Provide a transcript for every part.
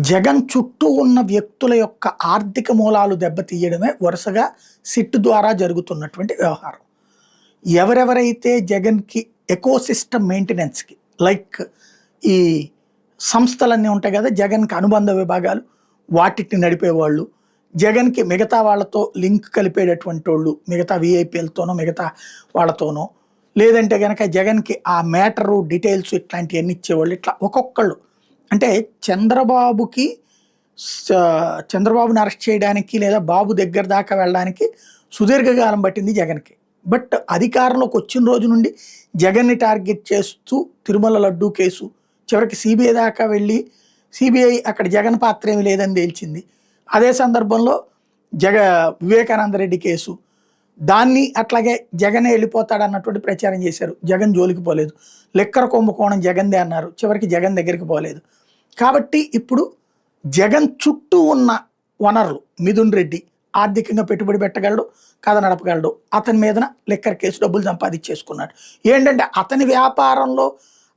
జగన్ చుట్టూ ఉన్న వ్యక్తుల యొక్క ఆర్థిక మూలాలు దెబ్బతీయడమే వరుసగా సిట్ ద్వారా జరుగుతున్నటువంటి వ్యవహారం. ఎవరెవరైతే జగన్‌కి ఎకోసిస్టమ్ మెయింటెనెన్స్‌కి లైక్ ఈ సంస్థలన్నీ ఉంటాయి కదా! జగన్‌కి అనుబంధ విభాగాలు, వాటిని నడిపేవాళ్ళు, జగన్‌కి మిగతా వాళ్ళతో లింక్ కలిపేటటువంటోళ్ళు, మిగతా వీఐపీలతోనో, మిగతా వాళ్ళతోనో, లేదంటే గనక జగన్‌కి ఆ మ్యాటరు, డీటెయిల్స్ ఇట్లాంటియన్నీ ఇచ్చేవాళ్ళు. ఇట్లా ఒక్కొక్కళ్ళు అంటే చంద్రబాబుకి స చంద్రబాబుని అరెస్ట్ చేయడానికి లేదా బాబు దగ్గర దాకా వెళ్ళడానికి సుదీర్ఘకాలం పట్టింది జగన్‌కి. బట్ అధికారంలోకి వచ్చిన రోజు నుండి జగన్‌ని టార్గెట్ చేస్తూ తిరుమల లడ్డూ కేసు, చివరికి సీబీఐ దాకా వెళ్ళి సీబీఐ అక్కడ జగన్ పాత్ర ఏమీ లేదని తేల్చింది. అదే సందర్భంలో వివేకానంద రెడ్డి కేసు, దాన్ని అట్లాగే జగనే వెళ్ళిపోతాడన్నటువంటి ప్రచారం చేశారు. జగన్ జోలికి పోలేదు. లిక్కర్ కుంభకోణం జగన్‌దే అన్నారు. చివరికి జగన్ దగ్గరికి పోలేదు. కాబట్టి ఇప్పుడు జగన్ చుట్టూ ఉన్న వనరులు, మిథున్ రెడ్డి ఆర్థికంగా పెట్టుబడి పెట్టగలడు, కథ నడపగలడు. అతని మీదన లిక్కర్ కేసు డబ్బులు సంపాదించేసుకున్నాడు. ఏంటంటే అతని వ్యాపారంలో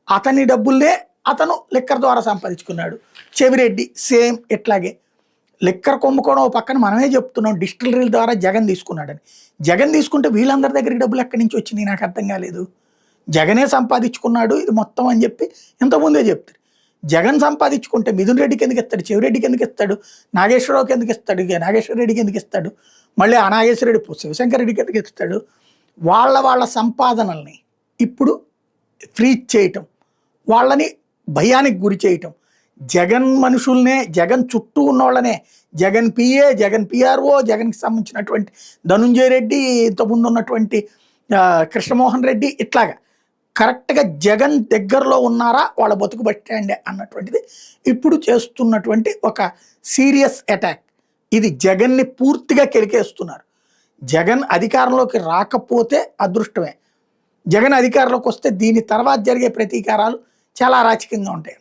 అతని డబ్బుల్నే అతను లిక్కర్ ద్వారా సంపాదించుకున్నాడు. చెవిరెడ్డి సేమ్ ఇట్లాగే. లిక్కర్ కుంభకోణం ఓ పక్కన మనమే చెప్తున్నాం డిస్టిలరీల ద్వారా జగన్ తీసుకున్నాడని. జగన్ తీసుకుంటే వీళ్ళందరి దగ్గరికి డబ్బులు ఎక్కడి నుంచి వచ్చినాయి నాకు అర్థం కాలేదు. జగనే సంపాదించుకున్నాడు ఇది మొత్తం అని చెప్పి ఇంతకుముందే చెప్తారు. జగన్ సంపాదించుకుంటే మిథున్ రెడ్డికి ఎందుకు ఇస్తాడు, చెవిరెడ్డికి ఎందుకు ఇస్తాడు, నాగేశ్వరరావుకి ఎందుకు ఇస్తాడు, ఇక నాగేశ్వర రెడ్డికి ఎందుకు ఇస్తాడు, మళ్ళీ ఆ నాగేశ్వర రెడ్డి శివశంకర్ రెడ్డికి ఎందుకు ఇస్తాడు. వాళ్ళ సంపాదనల్ని ఇప్పుడు ఫ్రీజ్ చేయటం, వాళ్ళని భయానికి గురి చేయటం, జగన్ మనుషుల్నే, జగన్ చుట్టూ ఉన్న వాళ్ళనే, జగన్ పిఏ, జగన్ పిఆర్ఓ, జగన్కి సంబంధించినటువంటి ధనుంజయ రెడ్డి, ఇంతకుముందు ఉన్నటువంటి కృష్ణమోహన్ రెడ్డి, ఇట్లాగా కరెక్ట్గా జగన్ దగ్గరలో ఉన్నారా వాళ్ళ బతుకు పట్టండి అన్నటువంటిది ఇప్పుడు చేస్తున్నటువంటి ఒక సీరియస్ అటాక్. ఇది జగన్ని పూర్తిగా కెలికేస్తున్నారు. జగన్ అధికారంలోకి రాకపోతే అదృష్టమే. జగన్ అధికారంలోకి వస్తే దీని తర్వాత జరిగే ప్రతీకారాలు చాలా అరాచకంగా ఉంటాయి.